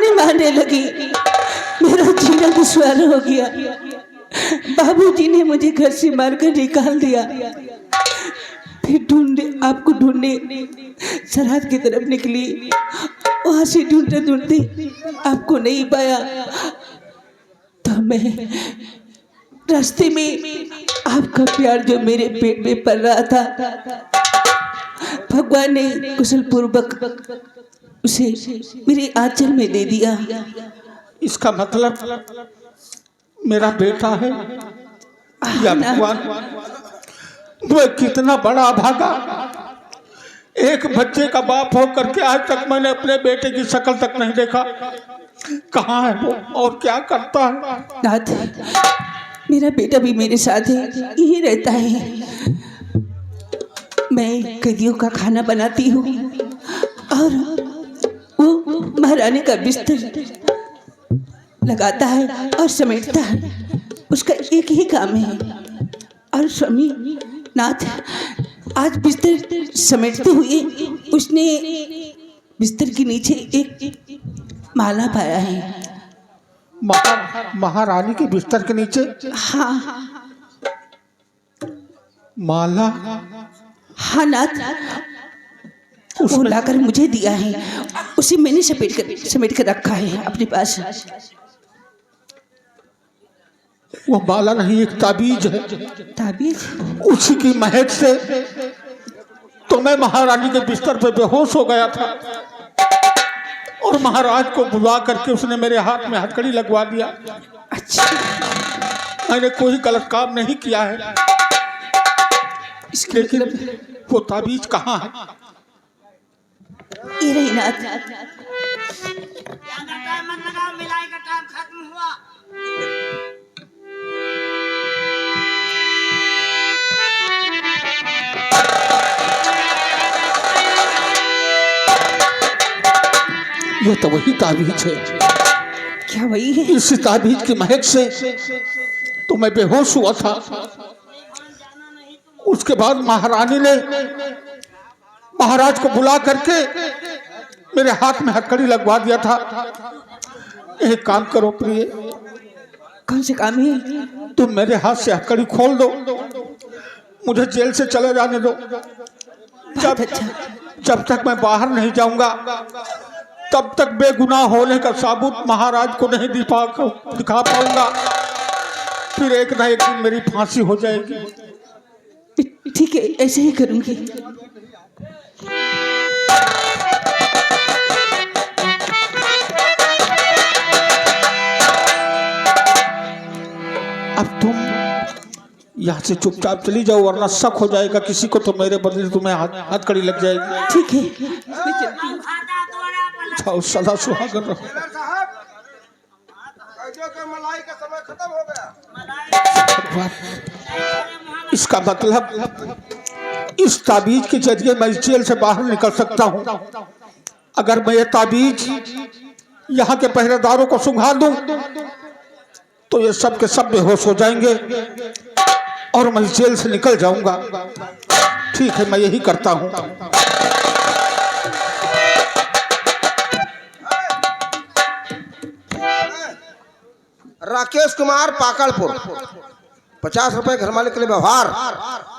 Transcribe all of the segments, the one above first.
ताने मारने लगी। मेरा जीना दुश्वार हो गया। बाबूजी ने मुझे घर से मारकर निकाल दिया। फिर आपको ढूंढने सरहद की तरफ निकली। वहां से ढूंढते ढूंढते आपको नहीं पाया तो मैं रास्ते में आपका प्यार जो मेरे पेट में पल रहा था, भगवान ने कुशल पूर्वक उसे मेरे आंचल में दे दिया। इसका मतलब मेरा बेटा है या भगवान? वो कितना बड़ा भागा। एक बच्चे का बाप हो करके आज तक मैंने अपने बेटे की शक्ल तक नहीं देखा। कहाँ है वो और क्या करता है? नाथ, मेरा बेटा भी मेरे साथ है, यही रहता है। मैं कैदियों का खाना बनाती हूँ और वो महारानी का बिस्तर लगाता है और समेटता है। उसका एक ही काम है। और स्वामी नाथ, आज बिस्तर समेटते हुए उसने बिस्तर के नीचे एक माला पाया है। महारानी के बिस्तर के नीचे? हाँ माला? हाँ नाथ, वो लाकर मुझे दिया है। उसे मैंने समेट कर रखा है अपने पास। वो माला नहीं, एक ताबीज है। ताबीज? उसी की महक से तो मैं महारानी के बिस्तर पे बेहोश हो गया था और महाराज को बुला करके उसने मेरे हाथ में हथकड़ी लगवा दिया। अच्छा, मैंने कोई गलत काम नहीं किया है। लेकिन वो ताबीज कहाँ है? ये रही नाथ। ये तो वही ताबीज है। क्या वही है? इस ताबीज की महक से तो मैं बेहोश हुआ था। उसके बाद महारानी ने महाराज को बुला करके मेरे हाथ में हथकड़ी लगवा दिया था। एक काम करो प्रिय। कौन से काम है? तुम मेरे हाथ से हथकड़ी खोल दो, मुझे जेल से चले जाने दो। जब तक मैं बाहर नहीं जाऊंगा तब तक बेगुनाह होने का साबूत महाराज को नहीं दिखा पाऊंगा। फिर एक ना एक दिन मेरी फांसी हो जाएगी। ठीक है, ऐसे ही करूंगी। अब तुम यहाँ से चुपचाप चली जाओ, वरना शक हो जाएगा किसी को तो मेरे बदले तुम्हें हथकड़ी लग जाएगी। ठीक है, मैं चलती हूँ। जाओ, सदा सुहागन रहो। इसका मतलब इस ताबीज के जरिए मैं इस जेल से बाहर निकल सकता हूँ। अगर मैं ये ताबीज यहाँ के पहरेदारों को सुंघा दूं तो ये सब के सब बेहोश हो जाएंगे और मैं इस जेल से निकल जाऊंगा। ठीक है, मैं यही करता हूँ। राकेश कुमार पाकड़पुर, 50 रुपए घर मालिक के लिए व्यवहार।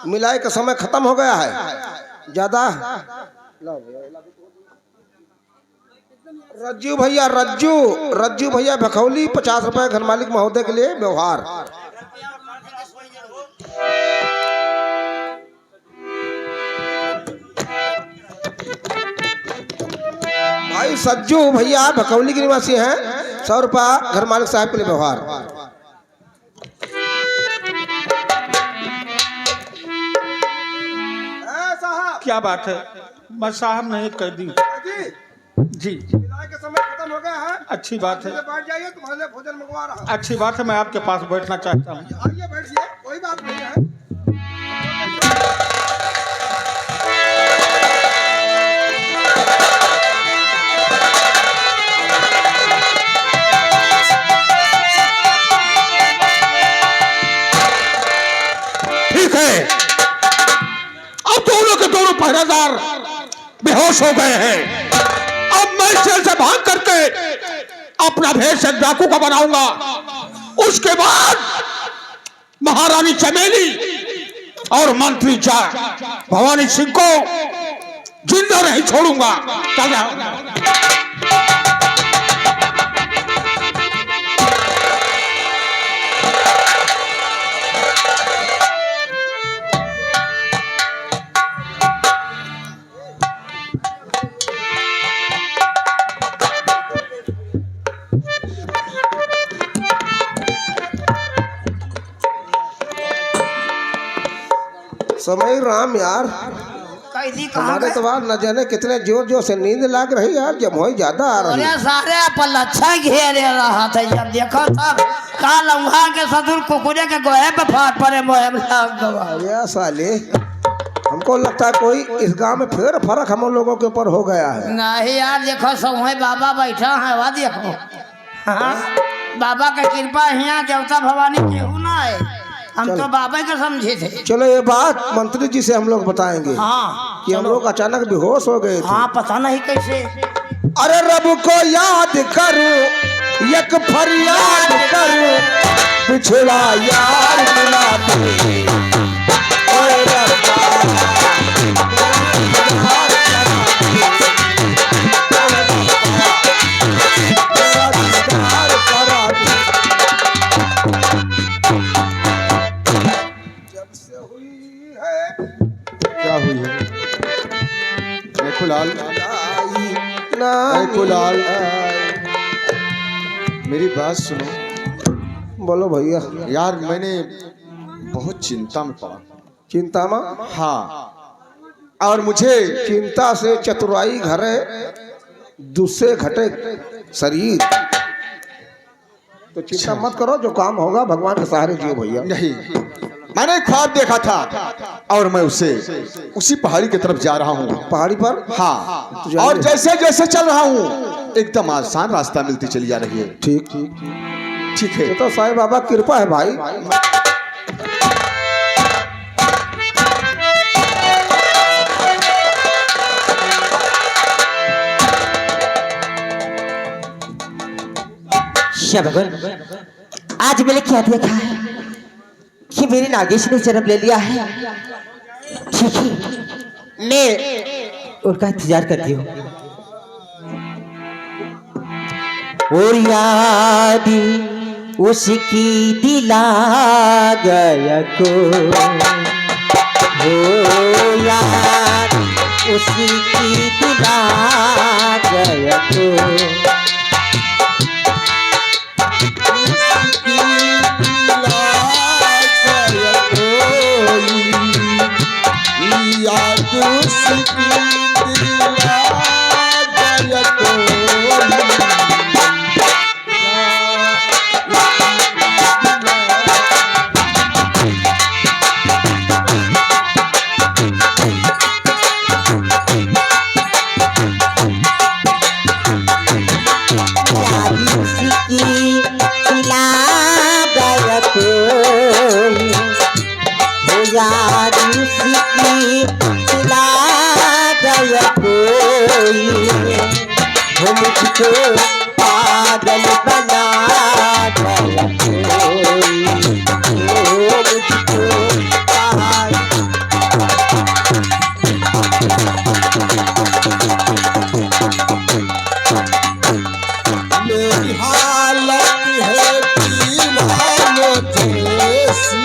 मिलाई का समय खत्म हो गया है। ज्यादा रज्जू भैया भखौली, 50 रुपए घर मालिक महोदय के लिए व्यवहार। भाई सज्जू भैया भखौली के निवासी हैं, 100 रुपया घर मालिक साहब के लिए व्यवहार। क्या बात है? मैं साहब नहीं कर दी जी। के समय खत्म हो गया है। अच्छी बात है। बैठ जाइए, तुम्हारे लिए भोजन मंगवा रहा हूं। अच्छी बात है, मैं आपके पास बैठना चाहता हूँ। आइए बैठिए, कोई बात नहीं है। ठीक है, अब दोनों के दोनों पहरेदार बेहोश हो गए हैं। अब मैं जेल से भाग करके अपना भेष एक डाकू का बनाऊंगा। उसके बाद महारानी चमेली और मंत्री भवानी सिंह को जिंदा नहीं छोड़ूंगा। चल जाओ। समय राम यार, हमारे तो बात न जाने कितने जोर जोर से नींद लाग रही यार, जब हो ज्यादा आ रही है। सारे पल्लच्छा घेरे रहा था, जब देखो तब का लम्हा के ससुर कुकुरे के गोहे पे फाट पड़े मोहे में लग गया। साले हमको लगता है कोई इस गांव में फिर फर्क हम लोगों के ऊपर हो गया है। नहीं यार, देखो सोहे बाबा बैठा है, वह देखो। हाँ, बाबा का कृपा है, यहाँ देवता भवानी केहू ना है, हम तो बाबा के समझे थे। चलो ये बात मंत्री जी से हम लोग बताएंगे। हाँ, कि हम लोग अचानक बेहोश हो गए थे। हाँ, पता नहीं कैसे। अरे रब को याद करो, एक फरियाद करो, पिछड़ा यार मिला दे। ओए रब्बा, क्या हुई है? कुलाल, कुलाल, मेरी बात सुनो। बोलो भैया। यार मैंने बहुत चिंता में पड़ा। चिंता में? हाँ, और मुझे चिंता से चतुराई घरे, दूसरे घटे शरीर। तो चिंता मत करो, जो काम होगा भगवान के सहारे जियो भैया। नहीं, मैंने ख्वाब देखा था और मैं उसी पहाड़ी की तरफ जा रहा हूँ। पहाड़ी पर? हाँ, और जैसे जैसे चल रहा हूँ एकदम आसान रास्ता मिलती चली जा रही है। ठीक ठीक ठीक है। ये तो साईं बाबा कृपा है भाई। भगवान, आज मैंने क्या देखा है कि मेरे नागेश ने जन्म ले लिया है। ठीक है, मैं उनका इंतजार करती हूँ। और याद उसकी दिला गया को, हो याद उसकी दिला गया को। पागल बना मेरी हालत है दीवानों जैसी,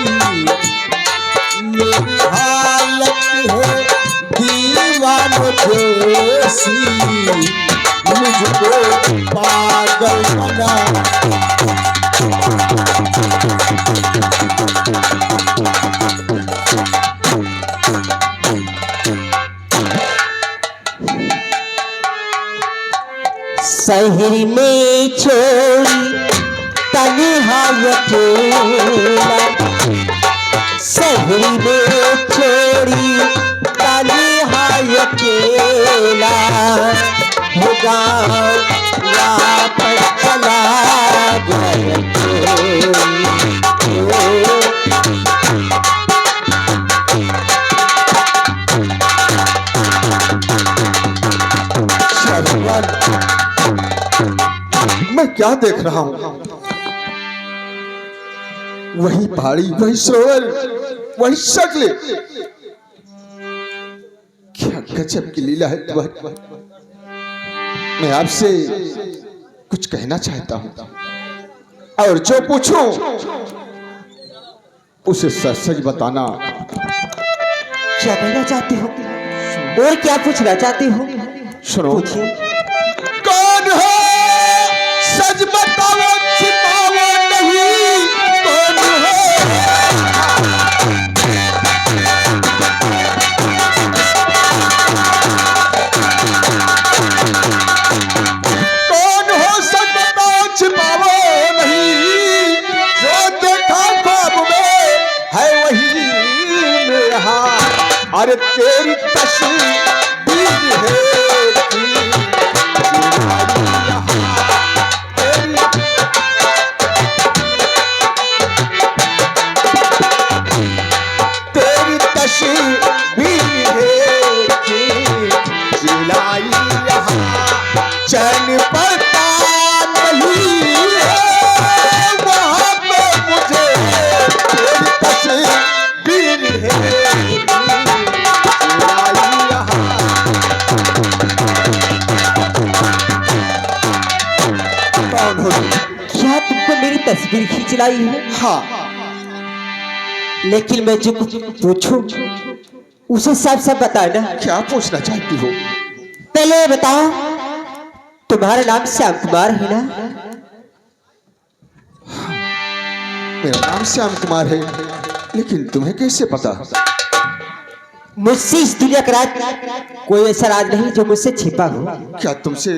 मेरी हालत है दीवानों जैसी, मुझको पागल बना। शहर में छोड़ी तन्हा अकेला, शहर में छोड़ी तन्हा अकेला, वापस चला गया मैं क्या देख रहा हूं? वही पहाड़ी, वही सरोवर, वही शक्ल। क्या गजब की लीला है तुम्हारी। मैं आपसे कुछ कहना चाहता हूं और जो पूछूं उसे सच सच बताना। क्या कहना चाहते हो और क्या पूछना चाहते हो? सुनो। पूछिए। कौन हो? सच बताओ, छिपाओ नहीं। कौन हो? कौन हो? सच बताओ, छिपाओ नहीं। जो देखा ख्वाब में है वही मेरा। अरे तेरी तस्वीर है। तेरी तस्वीर है जिलाई यहाँ चैन पड़ता नहीं है वहाँ पे मुझे। तेरी तस्वीर है जिलाई यहाँ। कौन हो तुम? क्या तुमको मेरी तस्वीर खींच लाई है? हाँ। लेकिन मैं जो कुछ पूछूं उसे साफ साफ बताना। क्या पूछना चाहती हो? पहले ये बताओ, तुम्हारा नाम श्याम कुमार है ना? मेरा नाम श्याम कुमार है, लेकिन तुम्हें कैसे पता? मुझसे इस दुनिया का राज कोई ऐसा राज नहीं जो मुझसे छिपा हो। क्या तुमसे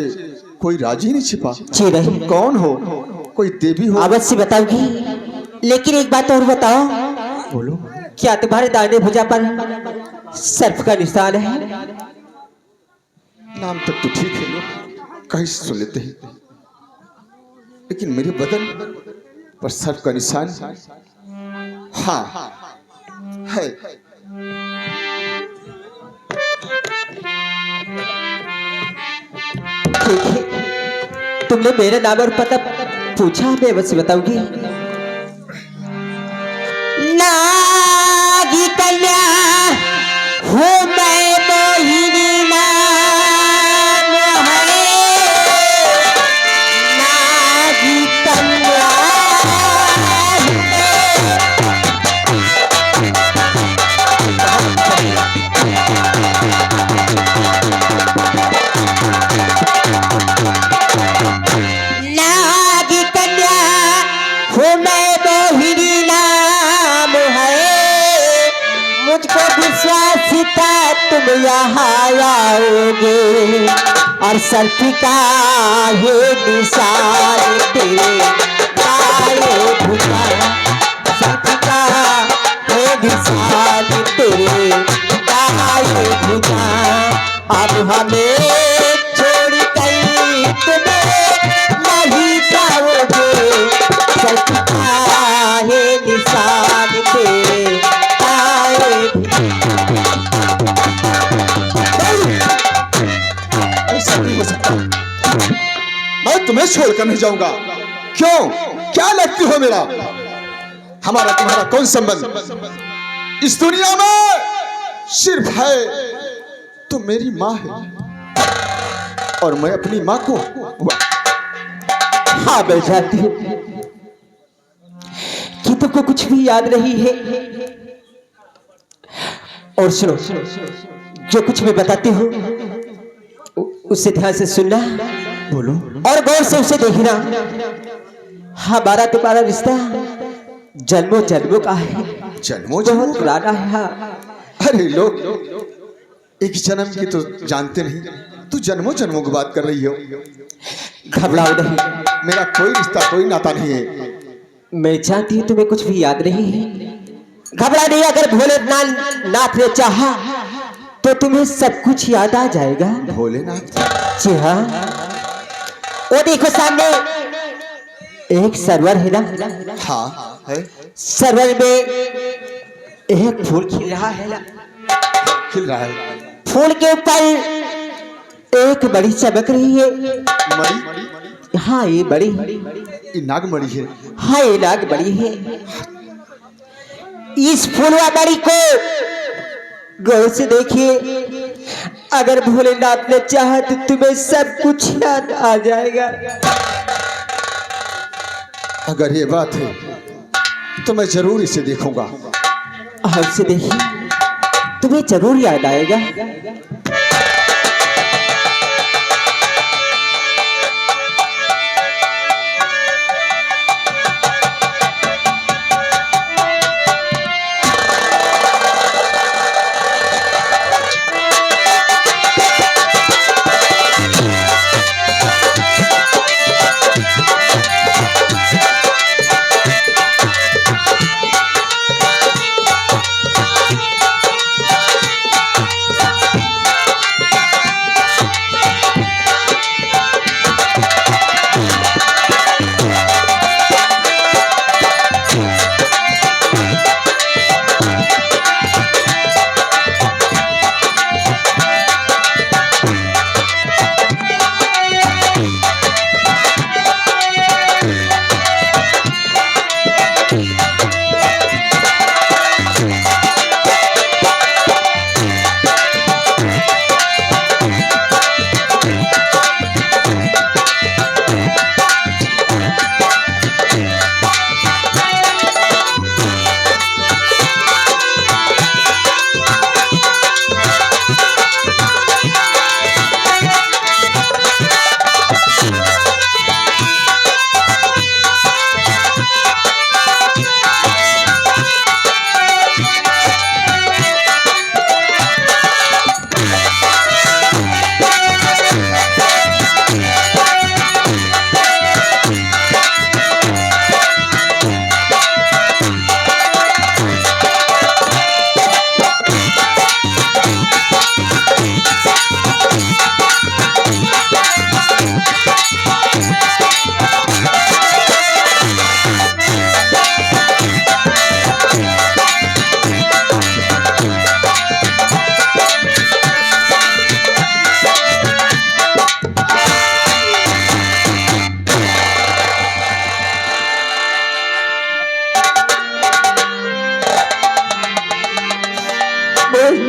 कोई राज ही नहीं छिपा? जी नहीं। कौन हो? कोई देवी हो? अवश्य बताऊंगी, लेकिन एक बात और बताओ। बोलो। क्या तुम्हारे दाहिने भुजा पर सर्प का निशान है? नाम तक तो ठीक है, लोग कहीं से सुन लेते हैं, लेकिन मेरे बदन पर सर्प का निशान हाँ है। ठीक है, तुमने मेरा नाम और पता पूछा, मैं अवश्य बताऊंगी। नागी कन्या हूँ मैं, मोहिनी नाम है। नागी कन्या नागी कन्या हूँ मैं, मोहिनी नाम है। मुझको विश्वास था तुम यहाँ आओगे, और सर्प का है निशान तेरे दाएं भुजा। सर्प का है निशान तेरे दाएं भुजा। अब हमें छोड़ कर तुम्हें नहीं जाओगे। सर्प का है निशान तेरे दाएं ऐसा नहीं हो सकता। मैं तुम्हें छोड़कर नहीं जाऊंगा। क्यों? क्या लगती हो मेरा? हमारा तुम्हारा कौन संबंध? इस दुनिया में सिर्फ है तो मेरी माँ है, और मैं अपनी माँ को हाँ मैं जानती हूँ कि तुमको कुछ भी याद नहीं है। और सुनो, जो कुछ मैं बताती हूँ उससे ध्यान से सुनना। बोलो। और गौर से उसे देखना। हमारा तुम्हारा रिश्ता जन्मों जन्मों का है, जन्मों जन्मों बहुत पुराना है। हाँ, अरे लोग एक जन्म की तो जानते नहीं, तू जन्मों जन्मों की बात कर रही हो। घबराओ नहीं, मेरा कोई रिश्ता कोई नाता नहीं है। मैं जानती हूँ तुम्हें कुछ भी याद नहीं है। घबरा नहीं, अगर भोलेनाथ ने चाहा तो तुम्हें सब कुछ याद आ जाएगा। भोलेनाथ? जी हाँ, वो देखो सामने एक सरोवर है ना? हाँ है। सरोवर में एक फूल खिल रहा है ना? खिल रहा है। फूल के ऊपर एक बड़ी चमक रही है। मरी? हाँ ये बड़ी, ये नागमणि है। हाँ ये नाग बड़ी है। इस फूलवा बड़ी को गौर से देखिए, अगर भोलेनाथ ने चाहा तो तुम्हें सब कुछ याद आ जाएगा। अगर ये बात है तो मैं जरूर इसे देखूंगा। और इसे देखिए, तुम्हें जरूर याद आएगा।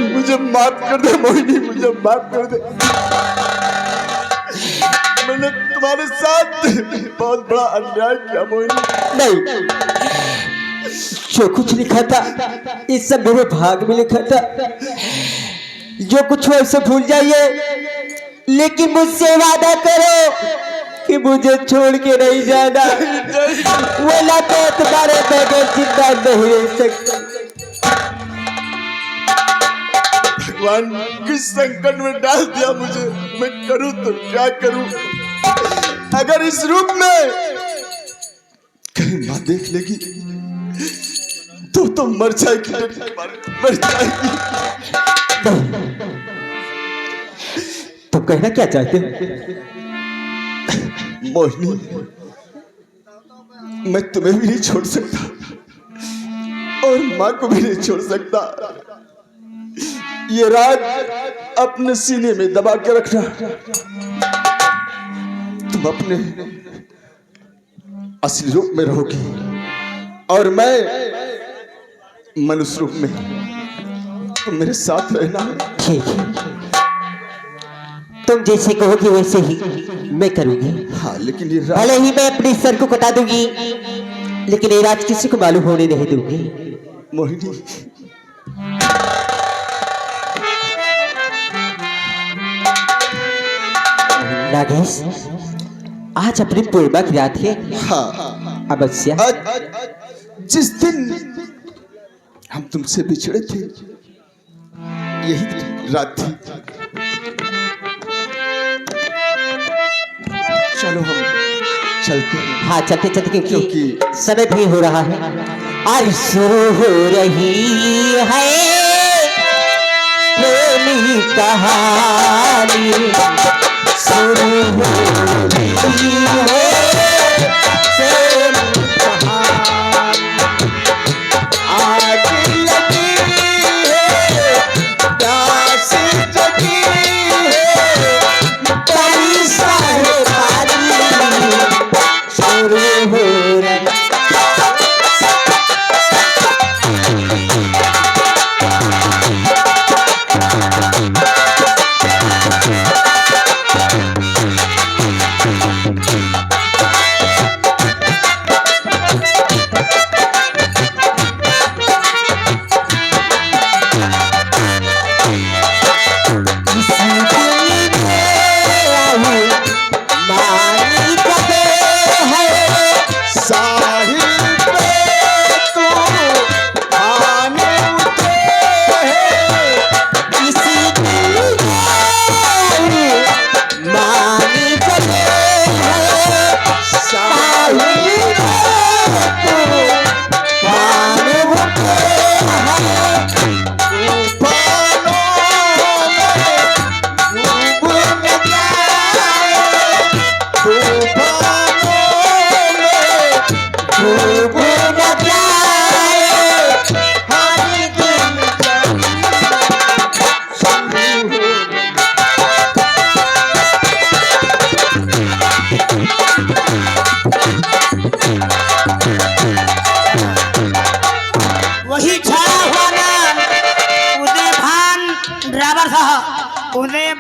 मुझे माफ कर दे मोहिनी, मुझे माफ कर दे। मैंने तुम्हारे साथ बहुत बड़ा अन्याय किया मोहिनी। नहीं, जो कुछ लिखा था इस सब मेरे भाग में लिखा था। जो कुछ हो उसे भूल जाइए, लेकिन मुझसे वादा करो कि मुझे छोड़ के नहीं जाना। वो लाते तुम्हारे बगैर जिंदा नहीं रह सकता। भगवान किस संकट में डाल दिया मुझे, मैं करूं तो क्या करूं। अगर इस रूप में कहीं मां देख लेगी तो मर जाएगी, मर जाएगी। तुम कहना क्या चाहते हो? मोहिनी, मैं तुम्हें भी नहीं छोड़ सकता और मां को भी नहीं छोड़ सकता। ये राज अपने सीने में दबा के रखना। तुम अपने असली रूप में रहोगी और मैं मनुष्य रूप में। तुम मेरे साथ रहना है। ठीक है, तुम जैसे कहोगी वैसे ही मैं करूंगी। हाँ, लेकिन ये राज भले ही मैं अपने सर को कटा दूंगी, लेकिन ये राज किसी को मालूम होने नहीं दूंगी। मोहिनी, नागेश, आज अपनी पूर्णिमा की रात है। हाँ, अवश्य आज जिस दिन हम तुमसे बिछड़े थे यही रात थी। चलो हम चलते हैं। हाँ, चलते चलते, क्योंकि क्योंकि समय भी हो रहा है। आज शुरू हो रही है प्रेमी कहानी, शुरू हो रही है प्रेमी कहानी। आज लगी है प्यास जगी है, बारिश है बारी। वही छा हुआ नाम उदय भान ड्राइवर साहब, उदय